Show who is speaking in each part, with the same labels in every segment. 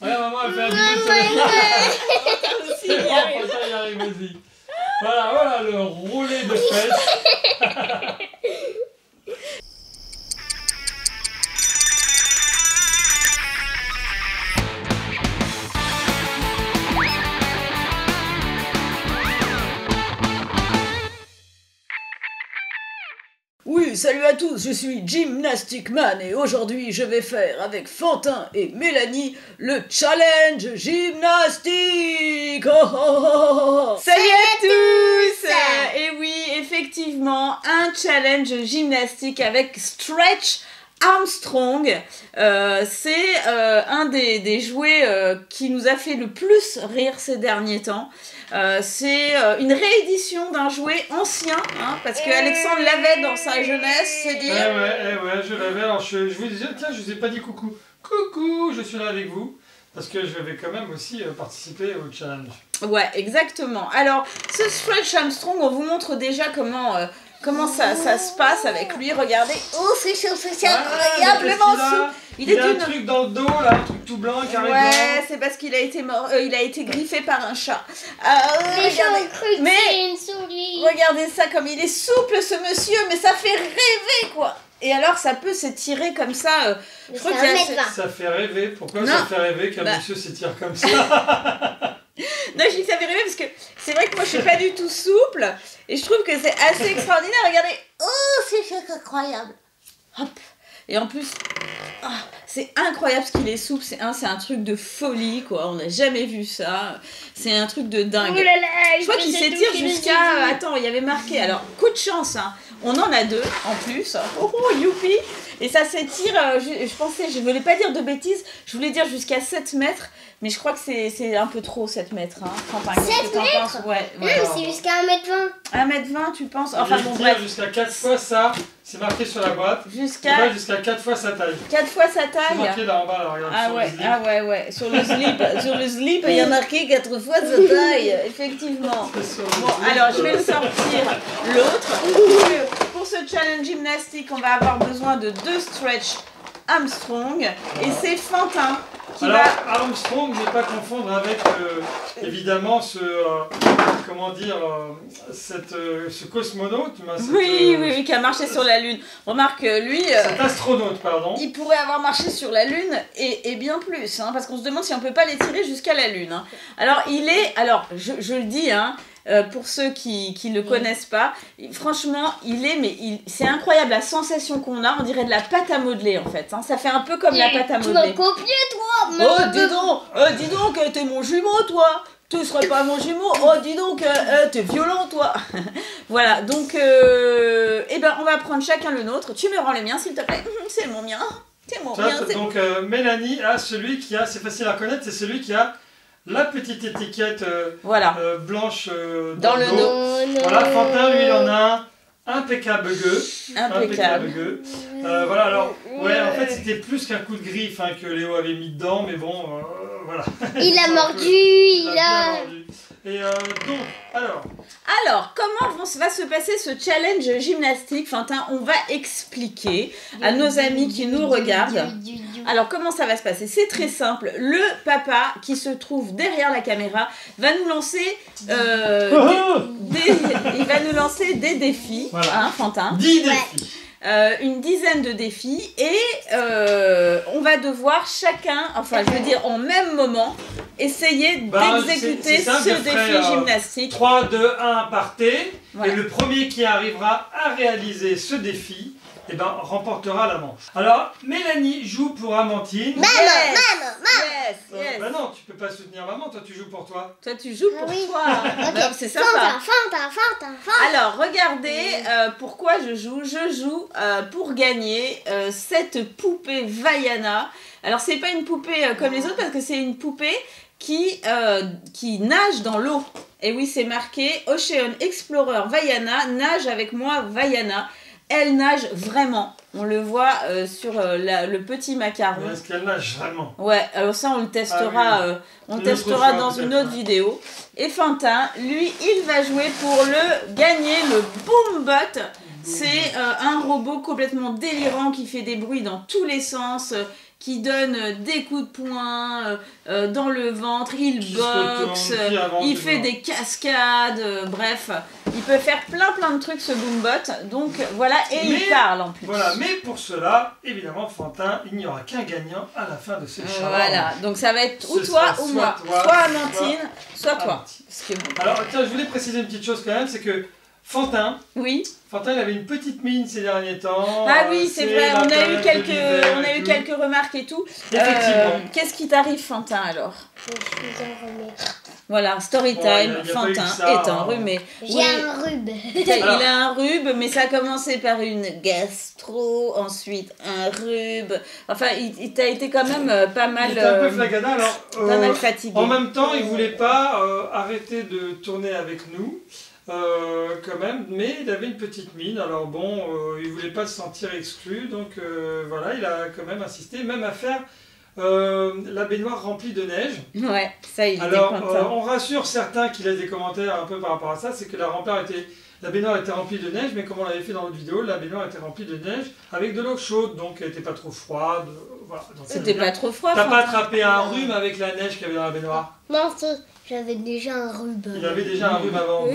Speaker 1: Regarde, maman, elle fait un bisou sur le
Speaker 2: Si,
Speaker 1: C'est
Speaker 2: il y
Speaker 1: bon,
Speaker 2: arrive.
Speaker 1: Fantin, y arrive, vas-y. Voilà, voilà le roulé de fesses.
Speaker 3: Oui, salut à tous, je suis Gymnastic Man et aujourd'hui je vais faire avec Fantin et Mélanie le challenge gymnastique. Oh, oh, oh, oh.
Speaker 2: Salut à tous. Et oui, effectivement, un challenge gymnastique avec Stretch Armstrong. C'est un des jouets qui nous a fait le plus rire ces derniers temps. C'est une réédition d'un jouet ancien, hein, parce que Alexandre l'avait dans sa jeunesse, c'est dire.
Speaker 1: Ouais, je l'avais. Alors, je vous disais, tiens, je vous ai pas dit coucou. Coucou, je suis là avec vous. Parce que je vais quand même aussi participer au challenge.
Speaker 2: Ouais, exactement. Alors, ce Stretch Armstrong, on vous montre déjà comment ça se passe avec lui. Regardez. Oh, c'est incroyablement souple.
Speaker 1: Il a un truc dans le dos, là, un truc tout blanc, carré blanc.
Speaker 2: Ouais, c'est parce qu'il a été mort, il a été griffé par un chat.
Speaker 4: Les gens ont cru que
Speaker 2: mais
Speaker 4: c'est une souris.
Speaker 2: regardez ça, comme il est souple ce monsieur, mais ça fait rêver quoi. Et alors ça peut s'étirer comme ça. Je crois que
Speaker 1: ça fait rêver. Pourquoi
Speaker 2: non.
Speaker 1: Ça fait rêver qu'un monsieur s'étire comme ça?
Speaker 2: Non, je dis que ça fait rêver parce que c'est vrai que moi je suis pas du tout souple et je trouve que c'est assez extraordinaire. Regardez, oh c'est incroyable. Hop. Et en plus, c'est incroyable ce qu'il est souple, c'est un truc de folie quoi, on n'a jamais vu ça, c'est un truc de dingue.
Speaker 4: Oh là là,
Speaker 2: je crois qu'il s'étire jusqu'à, attends, il y avait marqué, alors coup de chance, hein. On en a deux en plus, oh youpi, et ça s'étire, je voulais pas dire de bêtises, je voulais dire jusqu'à 7 mètres, mais je crois que c'est un peu trop 7 mètres. Hein. Enfin,
Speaker 4: 7 mètres?
Speaker 2: Ouais.
Speaker 4: Non, c'est jusqu'à 1m20.
Speaker 2: 1m20 tu penses? Enfin bon,
Speaker 1: bref. Jusqu'à 4 fois ça, c'est marqué sur la boîte. Jusqu'à 4 fois sa taille.
Speaker 2: 4 fois sa taille.
Speaker 1: C'est marqué là en bas, là, regarde.
Speaker 2: Ouais. Sur le slip, il y a marqué 4 fois sa taille, effectivement. Bon, alors je vais le sortir l'autre. Pour ce challenge gymnastique, on va avoir besoin de 2 Stretch Armstrong et c'est Fantin qui
Speaker 1: alors,
Speaker 2: va...
Speaker 1: Armstrong, ne pas confondre avec évidemment ce cosmonaute.
Speaker 2: Oui, qui a marché sur la Lune. Remarque, lui...
Speaker 1: cet astronaute, pardon.
Speaker 2: Il pourrait avoir marché sur la Lune et bien plus, hein, parce qu'on se demande si on peut pas l'étirer jusqu'à la Lune. Hein. Alors, je le dis, hein, pour ceux qui le connaissent pas, franchement, c'est incroyable la sensation qu'on a, on dirait de la pâte à modeler en fait, hein. Ça fait un peu comme la pâte à modeler.
Speaker 4: Tu vas copier toi.
Speaker 2: Oh dis donc, t'es mon jumeau toi. Tu serais pas mon jumeau. Oh dis donc, t'es violent toi. Voilà, donc on va prendre chacun le nôtre. Tu me rends les miens s'il te plaît. C'est mon mien. C'est mon mien.
Speaker 1: Donc Mélanie a celui qui a, c'est facile à reconnaître, c'est celui qui a la petite étiquette blanche dans le dos. Voilà, Fantin, lui, il en a un impeccable gueux. Impeccable. Voilà, alors, ouais, en fait, c'était plus qu'un coup de griffe hein, que Léo avait mis dedans, mais bon, voilà.
Speaker 4: Il a mordu, il a...
Speaker 1: mordu. Et donc,
Speaker 2: alors, comment va se passer ce challenge gymnastique, Fantin? On va expliquer à nos amis qui nous regardent. Alors, comment ça va se passer? C'est très simple. Le papa qui se trouve derrière la caméra va nous lancer, il va nous lancer des défis, voilà. Hein, Fantin?
Speaker 1: 10 défis.
Speaker 2: Une dizaine de défis et on va devoir chacun, enfin je veux dire en même moment, essayer d'exécuter ce défi gymnastique.
Speaker 1: 3, 2, 1, partez.
Speaker 2: Voilà.
Speaker 1: Et le premier qui arrivera à réaliser ce défi, remportera la manche. Alors, Mélanie joue pour Amandine.
Speaker 4: Maman.
Speaker 2: Yes.
Speaker 1: Bah non, tu peux pas soutenir maman, toi tu joues pour toi.
Speaker 2: Toi tu joues pour toi.
Speaker 4: Okay.
Speaker 2: C'est sympa.
Speaker 4: Fantin.
Speaker 2: Alors, regardez pourquoi je joue. Je joue pour gagner cette poupée Vaiana. Alors, c'est pas une poupée comme les autres parce que c'est une poupée qui nage dans l'eau. Et oui, c'est marqué Ocean Explorer Vaiana, nage avec moi Vaiana. Elle nage vraiment. On le voit sur le petit macaron.
Speaker 1: Est-ce qu'elle nage vraiment?
Speaker 2: Ouais, alors ça on le testera, dans une autre vidéo. Et Fantin, lui, il va jouer pour gagner le Boombot. C'est un robot complètement délirant qui fait des bruits dans tous les sens. qui donne des coups de poing dans le ventre, il boxe, il fait des cascades, bref, il peut faire plein de trucs ce Boombot, donc voilà, et il parle en plus.
Speaker 1: Voilà, mais pour cela, évidemment, Fantin, il n'y aura qu'un gagnant à la fin de ce challenge.
Speaker 2: Voilà, donc ça va être ou toi ou moi, soit Amandine, soit toi.
Speaker 1: Alors tiens, je voulais préciser une petite chose quand même, c'est que Fantin,
Speaker 2: oui.
Speaker 1: Fantin, il avait une petite mine ces derniers temps.
Speaker 2: Ah oui, c'est vrai, on a eu quelques remarques et tout.
Speaker 1: Effectivement.
Speaker 2: Qu'est-ce qui t'arrive, Fantin, alors?
Speaker 4: Je suis enrhumée.
Speaker 2: Voilà, story time, Fantin est enrhumé.
Speaker 4: J'ai un rhume.
Speaker 2: Il a un rhume, mais ça a commencé par une gastro, ensuite un rhume. Enfin, il t'a été quand même pas mal...
Speaker 1: Il était un peu flagada, alors...
Speaker 2: pas mal fatigué.
Speaker 1: En même temps, il voulait pas arrêter de tourner avec nous. Quand même, mais il avait une petite mine, alors bon, il voulait pas se sentir exclu, donc voilà, il a quand même insisté, même à faire la baignoire remplie de neige.
Speaker 2: Ouais, ça il
Speaker 1: alors,
Speaker 2: était content.
Speaker 1: On rassure certains qui laissent des commentaires un peu par rapport à ça, c'est que la baignoire était remplie de neige, mais comme on l'avait fait dans l'autre vidéo, la baignoire était remplie de neige avec de l'eau chaude, donc elle n'était pas trop froide. Voilà,
Speaker 2: c'était pas trop froid.
Speaker 1: T'as pas attrapé un rhume avec la neige qu'il y avait dans la baignoire?
Speaker 4: Non, j'avais déjà un rhume.
Speaker 1: Il avait déjà un rhume avant, donc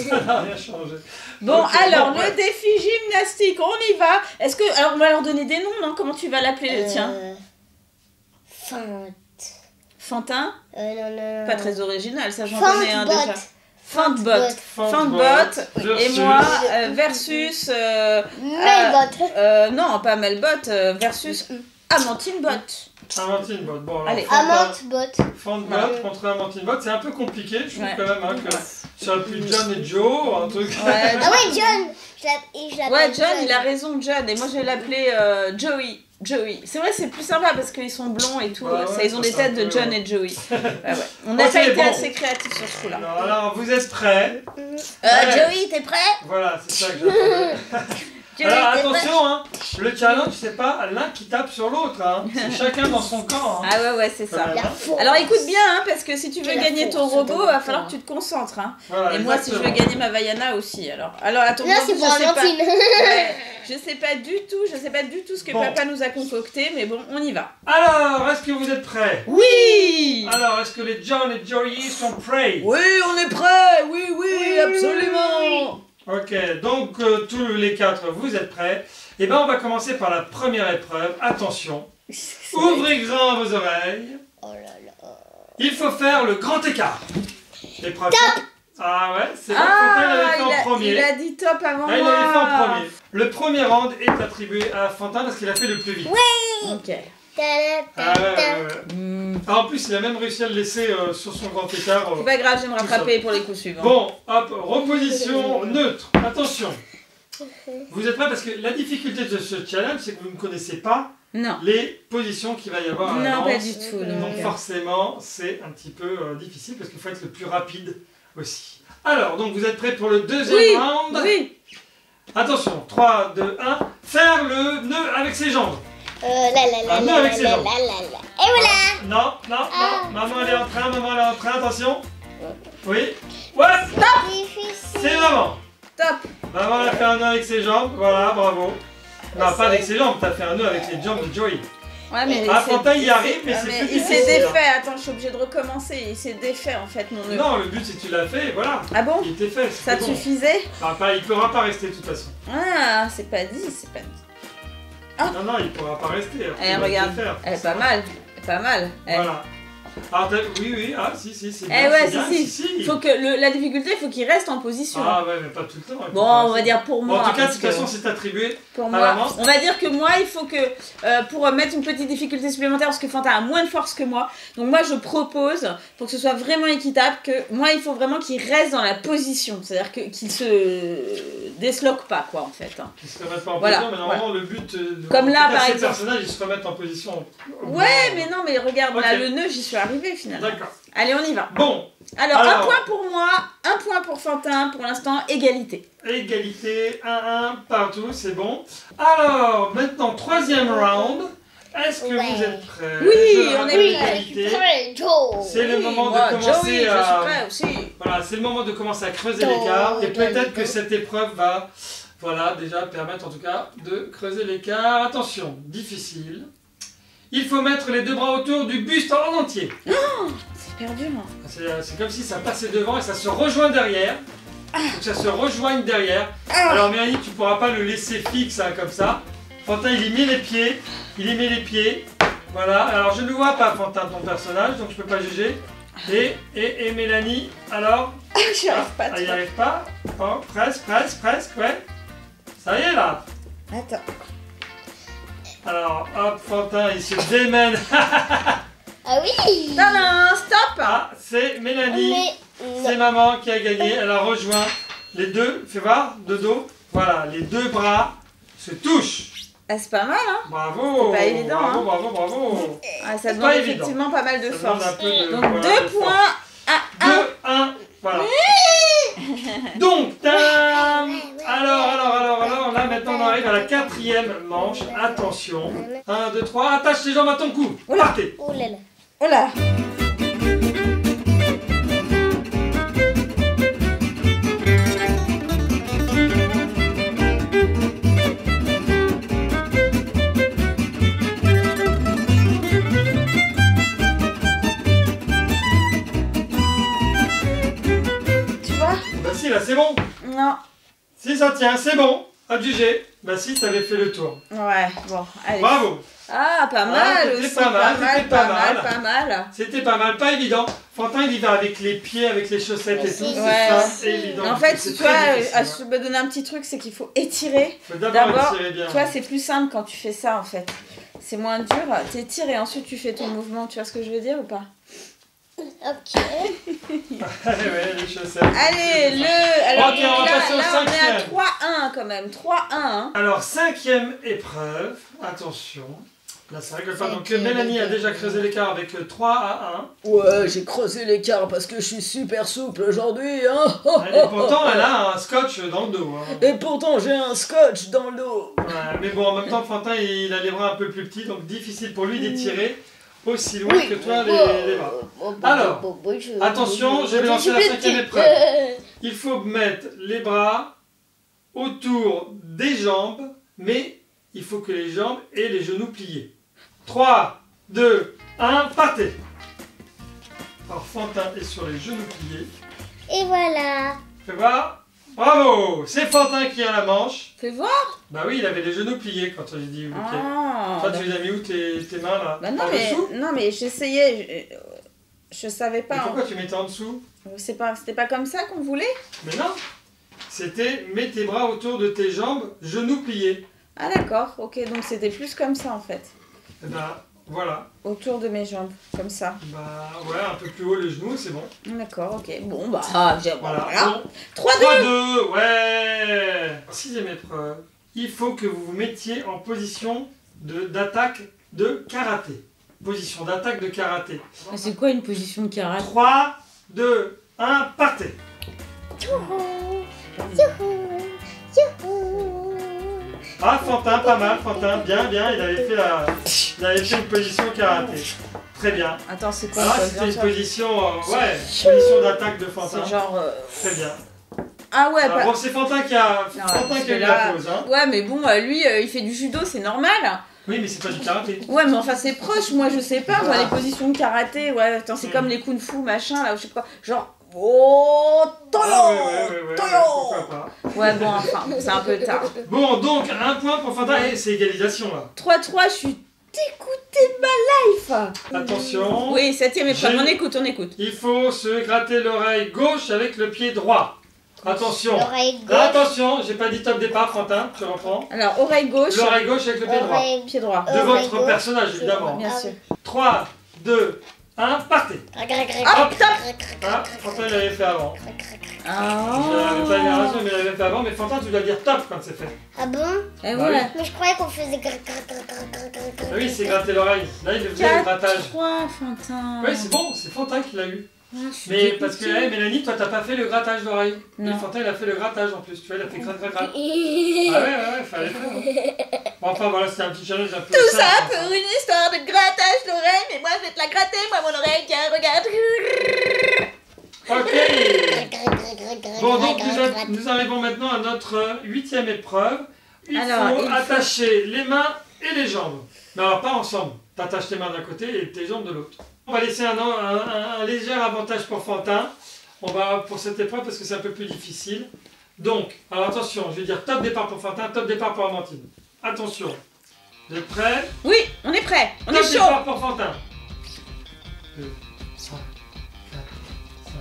Speaker 1: ça n'a rien changé.
Speaker 2: Bon, alors, le défi gymnastique, on y va. Est-ce que... Alors, on va leur donner des noms, non? Comment tu vas l'appeler, le tien? Fantin?
Speaker 4: Non.
Speaker 2: Pas très original, ça j'en connais un déjà. Fantbot. Et
Speaker 1: Versus.
Speaker 2: moi, versus...
Speaker 4: Melbot.
Speaker 2: non, pas Melbot, versus Amantinebot.
Speaker 1: Amantinebot. Bon, alors,
Speaker 2: allez.
Speaker 4: Amantbot.
Speaker 1: Fantbot contre Amantinebot, c'est un peu compliqué, je trouve quand même hein, que ça aurait pu John et Joe, un truc.
Speaker 2: Ouais,
Speaker 4: ah ouais, John.
Speaker 2: Ouais, John, il a raison, John. Et moi, je vais l'appeler Joey. C'est vrai, c'est plus sympa parce qu'ils sont blonds et tout. Ils ont des têtes de John et Joey. On n'a pas été assez créatifs sur ce coup-là.
Speaker 1: Alors, vous êtes prêts?
Speaker 2: Joey, t'es prêt?
Speaker 1: Voilà, c'est ça que j'attendais. Alors attention, hein, le challenge, c'est pas l'un qui tape sur l'autre, hein. C'est chacun dans son camp. Hein.
Speaker 2: Ah ouais, c'est ça. Alors écoute bien, hein, parce que si tu veux gagner ton robot, il va falloir que tu te concentres. Hein.
Speaker 1: Voilà,
Speaker 2: et moi, si je veux gagner ma Vaiana aussi. Alors attends,
Speaker 4: là, c'est pour Amandine.
Speaker 2: Je sais pas du tout ce que papa nous a concocté, mais bon, on y va.
Speaker 1: Alors, est-ce que vous êtes prêts?
Speaker 2: Oui.
Speaker 1: Alors, est-ce que les John et Joey sont prêts?
Speaker 3: Oui, on est prêts. Oui, absolument.
Speaker 1: Ok, donc tous les quatre, vous êtes prêts? Et ben on va commencer par la première épreuve. Attention, ouvrez grand vos oreilles.
Speaker 4: Oh là là.
Speaker 1: Il faut faire le grand écart. Épreuve. Ah ouais, c'est vrai que Fantin l'avait fait en premier.
Speaker 2: Il a dit top avant moi.
Speaker 1: Il l'avait fait en premier. Le premier round est attribué à Fantin parce qu'il a fait le plus vite.
Speaker 4: Oui.
Speaker 2: Ok.
Speaker 1: Ah ouais. Ah, en plus, il a même réussi à le laisser sur son grand écart.
Speaker 2: C'est pas grave, je vais me rattraper pour les coups suivants.
Speaker 1: Bon, hop, reposition neutre. Attention. Vous êtes prêts? Parce que la difficulté de ce challenge, c'est que vous ne connaissez pas les positions qu'il va y avoir à la danse.
Speaker 2: Non, pas du tout.
Speaker 1: Donc forcément, c'est un petit peu difficile parce qu'il faut être le plus rapide aussi. Alors, donc vous êtes prêts pour le deuxième round?
Speaker 2: Oui.
Speaker 1: Attention, 3, 2, 1. Faire le nœud avec ses jambes.
Speaker 4: Un
Speaker 1: nœud avec ses jambes.
Speaker 4: Et voilà.
Speaker 1: Non. Maman elle est en train, attention. Oui. Ouais. C'est maman.
Speaker 2: Top.
Speaker 1: Maman elle a fait un nœud avec ses jambes, voilà, bravo. Non, pas avec ses jambes, t'as fait un nœud avec les jambes de Joey.
Speaker 2: Ouais, mais
Speaker 1: Fantin il y arrive, mais c'est plus
Speaker 2: il
Speaker 1: difficile.
Speaker 2: s'est défait, attends, je suis obligée de recommencer. Il s'est défait en fait, mon nœud.
Speaker 1: Non, le but c'est que tu l'as fait, voilà.
Speaker 2: Ah bon?
Speaker 1: Il était fait.
Speaker 2: Ça te suffisait?
Speaker 1: Il pourra pas rester de toute façon.
Speaker 2: Ah, c'est pas dit.
Speaker 1: Ah. Non, il pourra pas rester.
Speaker 2: Regarde, elle est pas mal.
Speaker 1: Voilà. Ah, oui, si, c'est
Speaker 2: bien. Si. Faut que la difficulté, il faut qu'il reste en position.
Speaker 1: Ah ouais, mais pas tout le temps.
Speaker 2: Bon, on va dire pour moi.
Speaker 1: En tout cas, de toute façon, c'est attribué
Speaker 2: pour moi. On va dire que moi, il faut que, pour mettre une petite difficulté supplémentaire, parce que Fantin a moins de force que moi, donc moi, je propose, pour que ce soit vraiment équitable, que moi, il faut vraiment qu'il reste dans la position. C'est-à-dire qu'il se désloque pas, quoi, en fait.
Speaker 1: Qu'il se remette pas en position, mais normalement, le but...
Speaker 2: Comme là, par exemple.
Speaker 1: Ces personnages, ils se remettent en position.
Speaker 2: Ouais, mais non, mais regarde, là, le nœud, j'y suis arrivée, finalement.
Speaker 1: D'accord.
Speaker 2: Allez, on y va.
Speaker 1: Bon.
Speaker 2: Alors, un point pour moi, un point pour Fantin, pour l'instant, égalité.
Speaker 1: Égalité, 1-1 partout, c'est bon. Alors, maintenant, troisième round. Est-ce que vous êtes prêts?
Speaker 2: Oui, on est
Speaker 1: prêts. C'est le moment de commencer
Speaker 2: je suis prêt aussi.
Speaker 1: Voilà, c'est le moment de commencer à creuser l'écart. Et peut-être que cette épreuve va, déjà permettre en tout cas de creuser l'écart. Attention, difficile. Il faut mettre les deux bras autour du buste en entier.
Speaker 2: C'est perdu, hein.
Speaker 1: C'est comme si ça passait devant et ça se rejoint derrière. Faut que ça se rejoigne derrière. Alors Mélanie, tu pourras pas le laisser fixe hein, comme ça. Fantin, il y met les pieds. Il y met les pieds. Voilà. Alors je ne vois pas Fantin ton personnage, donc je peux pas juger. Et Mélanie, alors
Speaker 2: J'y arrive pas.
Speaker 1: elle n'y arrive pas. Oh, presque, ouais. Ça y est là.
Speaker 2: Attends.
Speaker 1: Alors, hop, Fantin, il se démène.
Speaker 4: Ah oui.
Speaker 2: Non, stop.
Speaker 1: Ah, c'est Mélanie.
Speaker 4: Mais
Speaker 1: C'est maman qui a gagné. Elle a rejoint les deux. Fais voir, de dos. Voilà, les deux bras se touchent.
Speaker 2: Ah, c'est pas mal, hein.
Speaker 1: Bravo.
Speaker 2: C'est pas évident,
Speaker 1: Bravo,
Speaker 2: hein.
Speaker 1: bravo.
Speaker 2: Ah, ça
Speaker 1: C'est
Speaker 2: demande
Speaker 1: pas évident.
Speaker 2: effectivement pas mal de
Speaker 1: Ça demande
Speaker 2: force.
Speaker 1: un peu de-
Speaker 2: Donc
Speaker 1: voilà,
Speaker 2: 2
Speaker 1: de
Speaker 2: points
Speaker 1: force.
Speaker 2: à 1.
Speaker 1: 2, 1, voilà. Donc, tadam. Alors, là, maintenant, on arrive à la 4e manche. Attention. 1, 2, 3. Attache tes jambes à ton cou.
Speaker 2: Oula.
Speaker 1: Partez.
Speaker 4: oh là là.
Speaker 2: Oh là. Tu vois?
Speaker 1: Bah si, là, c'est bon.
Speaker 2: Non.
Speaker 1: Si ça tient, c'est bon. À juger. Bah si, t'avais fait le tour.
Speaker 2: Ouais, bon, allez.
Speaker 1: Bravo.
Speaker 2: Ah, pas mal
Speaker 1: c'était
Speaker 2: aussi.
Speaker 1: pas mal, c'était pas mal.
Speaker 2: pas mal.
Speaker 1: C'était pas mal, pas évident. Fantin, il y va avec les pieds, avec les chaussettes et tout. C'est
Speaker 2: Ouais.
Speaker 1: pas évident.
Speaker 2: En fait,
Speaker 1: C'est
Speaker 2: tu vois,
Speaker 1: très difficile,
Speaker 2: je me donner un petit truc, c'est qu'il faut étirer.
Speaker 1: Faut d'abord
Speaker 2: D'abord,
Speaker 1: étirer bien.
Speaker 2: tu vois, c'est plus simple quand tu fais ça en fait. C'est moins dur. T'étires et ensuite tu fais ton mouvement. Tu vois ce que je veux dire ou pas?
Speaker 4: Ok.
Speaker 1: Ouais, les chaussettes.
Speaker 2: Allez, alors
Speaker 1: Ok, on va passer au
Speaker 2: là, on est à
Speaker 1: 5e.
Speaker 2: 3-1 quand même. 3-1. Hein.
Speaker 1: Alors, 5e épreuve. Attention. Là, ça rigole pas. Donc,
Speaker 4: 5e
Speaker 1: Mélanie a
Speaker 4: épreuve.
Speaker 1: déjà creusé l'écart avec 3 à 1.
Speaker 3: Ouais, j'ai creusé l'écart parce que je suis super souple aujourd'hui, hein.
Speaker 1: Et pourtant, elle a un scotch dans le dos. Hein.
Speaker 3: Et pourtant, j'ai un scotch dans le dos.
Speaker 1: Ouais, mais bon, en même temps, Fantin, il a les bras un peu plus petits, donc difficile pour lui d'étirer aussi loin que toi les bras. Alors, attention, je vais lancer la 5e épreuve. Il faut mettre les bras autour des jambes, mais il faut que les jambes aient les genoux pliés. 3, 2, 1, partez. Alors, Fantin est sur les genoux pliés.
Speaker 4: Et voilà.
Speaker 1: Fais voir. Bravo. C'est Fantin qui a la manche.
Speaker 2: Fais voir.
Speaker 1: Bah oui, il avait les genoux pliés quand on lui dit ok.
Speaker 2: Ah,
Speaker 1: Toi, tu les as mis où tes mains là?
Speaker 2: bah non,
Speaker 1: En dessous?
Speaker 2: mais j'essayais. Je savais
Speaker 1: Mais
Speaker 2: pas.
Speaker 1: pourquoi tu mettais en dessous?
Speaker 2: C'était pas comme ça qu'on voulait?
Speaker 1: Mais non. C'était mets tes bras autour de tes jambes, genoux pliés.
Speaker 2: Ah d'accord, ok, donc c'était plus comme ça en fait.
Speaker 1: Et bah voilà.
Speaker 2: Autour de mes jambes, comme ça.
Speaker 1: Bah ouais, un peu plus haut les genoux, c'est bon.
Speaker 2: D'accord, ok. Bon bah,
Speaker 1: Voilà.
Speaker 2: voilà.
Speaker 1: Bon.
Speaker 2: 3-2.
Speaker 1: 3-2, ouais. 6e épreuve. Il faut que vous vous mettiez en position d'attaque de karaté. Position d'attaque de karaté.
Speaker 2: C'est quoi une position de karaté?
Speaker 1: 3, 2, 1, partez.
Speaker 4: Youhou. Youhou. Youhou.
Speaker 1: Ah, Fantin, pas mal, Fantin, bien, il avait fait une position karaté. Très bien.
Speaker 2: Attends, c'est quoi
Speaker 1: Ah,
Speaker 2: ça?
Speaker 1: c'était une position, position d'attaque de Fantin.
Speaker 2: C'est genre...
Speaker 1: Très bien.
Speaker 2: Ah ouais,
Speaker 1: Alors, bon, c'est Fantin qui a eu la pause. Hein.
Speaker 2: Ouais, mais bon, lui, il fait du judo, c'est normal.
Speaker 1: Oui, mais c'est pas du karaté.
Speaker 2: Ouais, mais enfin, c'est proche, moi, je sais pas. Moi, les positions de karaté, ouais, attends, c'est comme les kung-fu, machin, là, ou je sais pas quoi. Genre... Oh, toyo,
Speaker 1: Ouais,
Speaker 2: toyo.
Speaker 1: pourquoi pas.
Speaker 2: Ouais, bon, enfin, c'est un peu tard.
Speaker 1: Bon, donc, un point pour Fantin, et c'est égalisation, là.
Speaker 2: 3-3, je suis dégoûtée de ma life.
Speaker 1: Attention.
Speaker 2: Oui, 7e épreuve,
Speaker 1: J'ai-
Speaker 2: on écoute.
Speaker 1: Il faut se gratter l'oreille gauche avec le pied droit. Attention.
Speaker 4: L'oreille gauche.
Speaker 1: Attention, j'ai pas dit top départ, Fantin, tu reprends.
Speaker 2: Alors, oreille gauche,
Speaker 1: L'oreille gauche avec le pied droit.
Speaker 4: Oreille-
Speaker 2: pied droit.
Speaker 1: De
Speaker 4: oreille
Speaker 1: votre
Speaker 4: gauche,
Speaker 1: personnage,
Speaker 4: pied
Speaker 1: évidemment.
Speaker 4: droit.
Speaker 2: Bien
Speaker 4: Ah
Speaker 2: sûr.
Speaker 4: oui.
Speaker 1: 3, 2, 1, partez.
Speaker 2: Hop, top.
Speaker 1: Ah, Fantin, il l'avait fait avant.
Speaker 2: Ah.
Speaker 1: Je l'avais pas énervé, mais il l'avait fait avant. Mais Fantin, tu dois dire top quand c'est fait.
Speaker 4: Ah bon?
Speaker 2: Et
Speaker 1: Bah
Speaker 2: voilà.
Speaker 4: Mais je croyais qu'on faisait
Speaker 1: Ah oui, c'est gratter l'oreille. Là, il faisait le grattage.
Speaker 2: 4-3, Fantin.
Speaker 1: Oui, c'est bon, c'est Fantin qui l'a eu.
Speaker 2: Ah, je suis
Speaker 1: Mais
Speaker 2: dégoûtée.
Speaker 1: parce que, Mélanie, toi, t'as pas fait le grattage d'oreille. Mais
Speaker 2: Non.
Speaker 1: Fantin, il a fait le grattage en plus. Tu vois, il a fait gratte. Ah ouais, fallait faire. Hein. Bon, enfin, voilà, c'était un petit challenge un peu.
Speaker 2: Tout ça
Speaker 1: simple,
Speaker 2: pour une histoire de grattage d'oreille, mais moi je vais te la gratter, moi mon oreille, tiens, regarde.
Speaker 1: Ok. Bon, donc nous arrivons maintenant à notre 8e épreuve. Il
Speaker 2: Alors,
Speaker 1: faut
Speaker 2: il faut-
Speaker 1: attacher les mains et les jambes. Mais alors pas ensemble. T'attaches tes mains d'un côté et tes jambes de l'autre. On va laisser un léger avantage pour Fantin. On va pour cette épreuve parce que c'est un peu plus difficile. Donc, alors attention, je vais dire top départ pour Fantin, top départ pour Amandine. Attention. Vous êtes prêts?
Speaker 2: Oui, on est prêt. On est
Speaker 1: Top
Speaker 2: chaud.
Speaker 1: départ pour Fantin. 2, 3, 4, 5,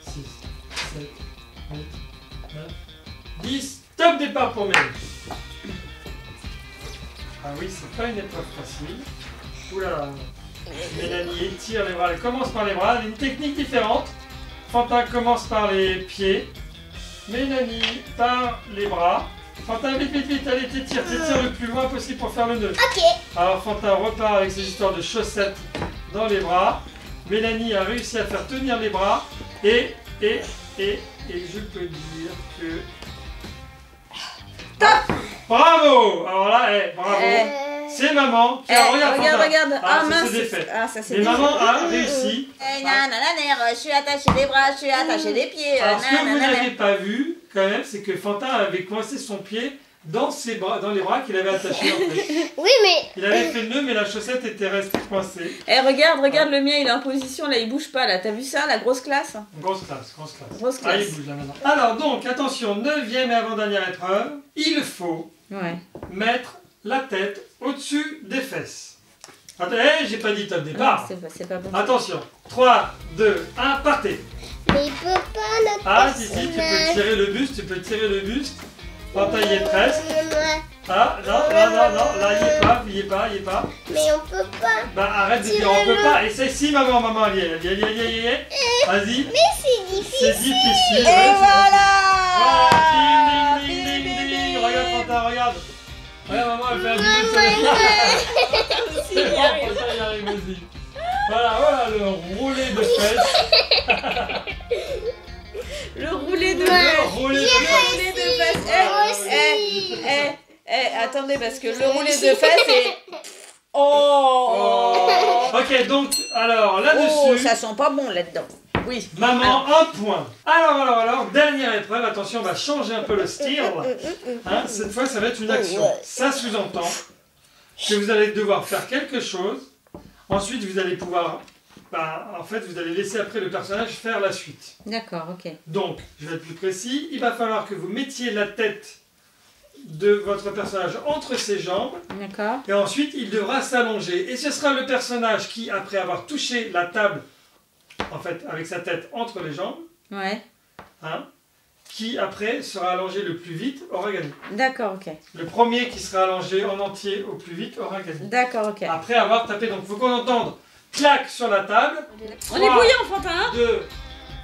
Speaker 1: 6, 7, 8, 9, 10. Top départ pour Mélanie. Ah oui, c'est pas une épreuve facile. Oula. Mélanie étire les bras. Elle commence par les bras. Elle a une technique différente. Fantin commence par les pieds. Mélanie par les bras. Fantin, vite, vite, vite. Allez, t'étire le plus loin possible pour faire le nœud.
Speaker 4: Ok.
Speaker 1: Alors Fantin repart avec ses histoires de chaussettes dans les bras. Mélanie a réussi à faire tenir les bras. Et je peux dire que...
Speaker 2: Top.
Speaker 1: Bravo. Alors là, bravo. C'est maman qui a...
Speaker 2: regarde. Ah mince.
Speaker 1: Ça s'est défait.
Speaker 2: Ah, ça s'est
Speaker 1: Et maman a réussi.
Speaker 2: Je suis attaché des bras, je suis attaché des pieds.
Speaker 1: Alors ce que vous n'avez pas vu, quand même, c'est que Fantin avait coincé son pied dans ses bras, dans les bras qu'il avait attachés en fait.
Speaker 4: Oui, mais...
Speaker 1: Il avait fait le nœud, mais la chaussette était restée coincée.
Speaker 2: Eh, regarde, le mien, il est en position, là, il bouge pas, là. T'as vu ça, la grosse classe?
Speaker 1: Grosse classe, grosse classe.
Speaker 2: Grosse classe.
Speaker 1: Ah, il bouge là maintenant. Alors donc, attention, 9e et avant-dernière épreuve, il faut mettre la tête au-dessus des fesses. Attends, j'ai pas dit top départ.
Speaker 2: C'est pas bon.
Speaker 1: Attention, 3, 2, 1, partez.
Speaker 4: Mais il peut pas notre
Speaker 1: Ah, si, tu peux tirer le buste, Fantin y est presque. Ah, non, là, il y est pas.
Speaker 4: Mais on peut pas.
Speaker 1: Bah, arrête de dire on peut pas. Essaye, si, maman, elle y est. Vas-y.
Speaker 4: Mais c'est difficile.
Speaker 1: C'est difficile.
Speaker 2: Et
Speaker 1: ouais,
Speaker 2: voilà.
Speaker 1: Ding. Regarde, Fantin, regarde. Regarde, maman, elle fait un
Speaker 4: Maman,
Speaker 1: petit peu de
Speaker 2: Il y arrive.
Speaker 1: Fantin y arrive, vas-y. Voilà, le roulé de fesses.
Speaker 2: Le roulé de
Speaker 1: Le
Speaker 2: fesses.
Speaker 1: roulé de fesses.
Speaker 2: Attendez, parce que le roulé de fesses est... Oh.
Speaker 1: Ok, donc, alors, là-dessus...
Speaker 2: ça sent pas bon là-dedans. Oui.
Speaker 1: Maman, un point. Alors, dernière épreuve. Attention, on va changer un peu le style. Hein, cette fois, ça va être une action. Ça sous-entend que vous allez devoir faire quelque chose. Ensuite, vous allez pouvoir... en fait, vous allez laisser après le personnage faire la suite.
Speaker 2: D'accord, ok.
Speaker 1: Donc, je vais être plus précis. Il va falloir que vous mettiez la tête de votre personnage entre ses jambes.
Speaker 2: D'accord.
Speaker 1: Et ensuite, il devra s'allonger. Et ce sera le personnage qui, après avoir touché la table, en fait, avec sa tête entre les jambes, qui après sera allongé le plus vite, aura gagné.
Speaker 2: D'accord, ok.
Speaker 1: Le premier qui sera allongé en entier au plus vite aura gagné.
Speaker 2: D'accord, ok.
Speaker 1: Après avoir tapé, donc il faut qu'on entende clac sur la table.
Speaker 2: On est bouillant, Fantin.
Speaker 1: 2,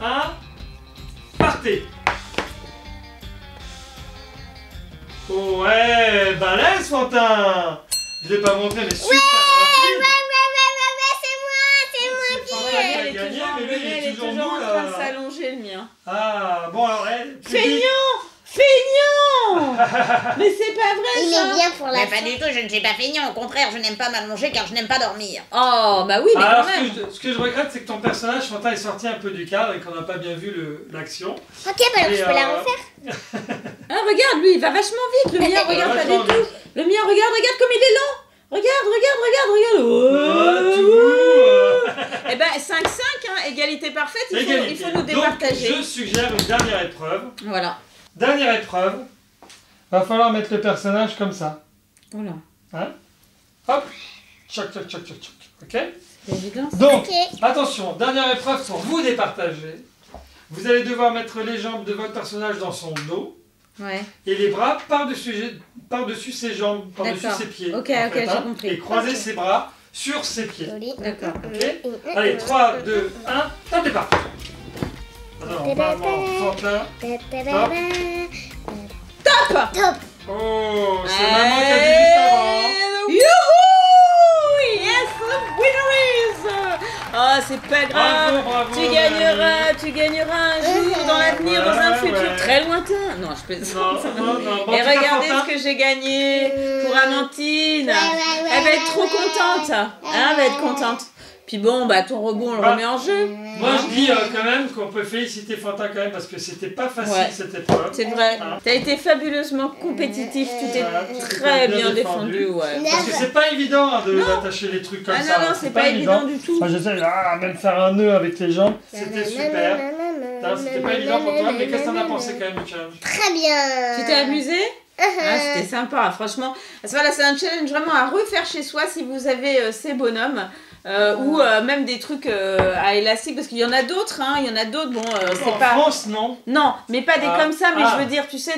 Speaker 1: 1, partez. Ouais, balèze, Fantin. Je l'ai pas montré, mais super rapide.
Speaker 2: Elle est toujours en train de s'allonger, le mien.
Speaker 1: Ah, bon alors,
Speaker 2: Feignant. Mais c'est pas vrai,
Speaker 4: Il
Speaker 2: ça.
Speaker 4: est bien pour la
Speaker 5: Mais pas du tout, je ne suis pas feignant, au contraire, je n'aime pas m'allonger car je n'aime pas dormir.
Speaker 2: Oh, bah oui, mais
Speaker 1: alors,
Speaker 2: quand même.
Speaker 1: ce que je regrette, c'est que ton personnage, Fantin, est sorti un peu du cadre et qu'on n'a pas bien vu l'action.
Speaker 4: Ok, bah alors je peux la refaire.
Speaker 2: Ah, regarde, lui, il va vachement vite. Le mien, regarde pas du tout. Le mien, regarde comme il est lent. Regarde. Eh ben, 5-5, égalité parfaite, il faut nous départager.
Speaker 1: Donc, je suggère une dernière épreuve.
Speaker 2: Voilà.
Speaker 1: Dernière épreuve. Va falloir mettre le personnage comme ça.
Speaker 2: Voilà.
Speaker 1: Hein? Hop. Choc. Ok?
Speaker 2: C'est évident.
Speaker 1: Donc, attention, dernière épreuve pour vous départager. Vous allez devoir mettre les jambes de votre personnage dans son dos.
Speaker 2: Ouais.
Speaker 1: Et les bras par-dessus ses jambes, par-dessus ses pieds.
Speaker 2: Ok, j'ai compris.
Speaker 1: Et croiser ses bras sur ses pieds.
Speaker 2: D'accord.
Speaker 1: Ok? Allez, 3, 2, 1, top départ. Alors, maman, Fantin.
Speaker 2: Top.
Speaker 1: Oh, c'est maman qui a dit juste avant.
Speaker 2: Youhou! Yes, winner is! Oh, c'est pas grave.
Speaker 1: Bravo,
Speaker 2: tu gagneras un jour dans l'avenir, dans un futur très lointain. Non, je plaisante.
Speaker 1: Non. Bon,
Speaker 2: Et regardez
Speaker 1: Fantin.
Speaker 2: ce que j'ai gagné pour Amandine. Elle va être trop contente. Elle va être contente. Puis bon, bah ton robot, on le remet en jeu.
Speaker 1: Moi, je dis quand même qu'on peut féliciter Fantin quand même parce que c'était pas facile cette épreuve.
Speaker 2: C'est vrai. T'as été fabuleusement compétitif, tu t'es très bien défendu.
Speaker 1: Parce que c'est pas évident d'attacher les trucs comme ça.
Speaker 2: Non, c'est pas évident du tout.
Speaker 1: Moi, j'essaie même faire un nœud avec les jambes. C'était super. C'était pas évident pour toi, mais qu'est-ce que t'en as pensé quand même du challenge?
Speaker 4: Très bien.
Speaker 2: Tu t'es amusé? C'était sympa, franchement. Voilà, c'est un challenge vraiment à refaire chez soi si vous avez ces bonhommes. Ou même des trucs à élastique, parce qu'il y en a d'autres, hein, il y en a d'autres, bon, c'est pas...
Speaker 1: En France, non.
Speaker 2: Non, mais pas des comme ça, mais je veux dire, tu sais,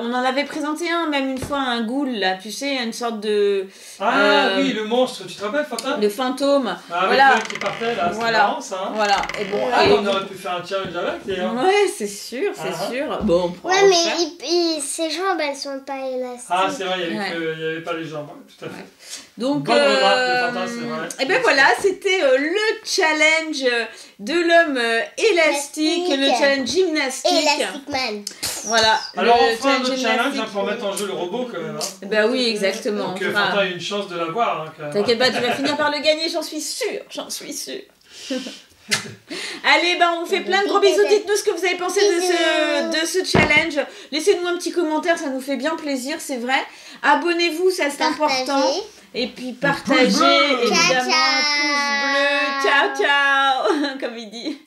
Speaker 2: on en avait présenté un, même une fois, un ghoul, là, tu sais, une sorte de...
Speaker 1: oui, le monstre, tu te rappelles, Fantin?
Speaker 2: Le fantôme,
Speaker 1: avec
Speaker 2: voilà.
Speaker 1: qui partait, là, c'est
Speaker 2: voilà.
Speaker 1: marrant, ça, hein.
Speaker 2: Voilà, et bon...
Speaker 1: on aurait pu faire un challenge avec, d'ailleurs.
Speaker 2: Ouais, c'est sûr, c'est sûr. Bon, on pourra
Speaker 4: mais ses jambes, elles sont pas élastiques.
Speaker 1: Ah, c'est vrai, il n'y avait pas les jambes, tout à fait.
Speaker 2: Donc,
Speaker 1: bonne remarque de Fantin, c'est vrai.
Speaker 2: Et ben voilà, c'était le challenge de l'homme élastique, le challenge gymnastique.
Speaker 4: Elastic Man.
Speaker 2: Voilà.
Speaker 1: Alors on fera un autre challenge pour mettre en jeu le robot quand même. Hein.
Speaker 2: Bah oui, exactement.
Speaker 1: Donc Fantin a une chance de l'avoir. Hein, quand même.
Speaker 2: T'inquiète pas, tu vas finir par le gagner, j'en suis sûre. Allez, on fait plein de gros bisous. Dites-nous ce que vous avez pensé de ce challenge. Laissez-nous un petit commentaire, ça nous fait bien plaisir, c'est vrai. Abonnez-vous, ça c'est important. Et puis partagez, évidemment. Pouce bleu. Ciao, ciao, comme il dit.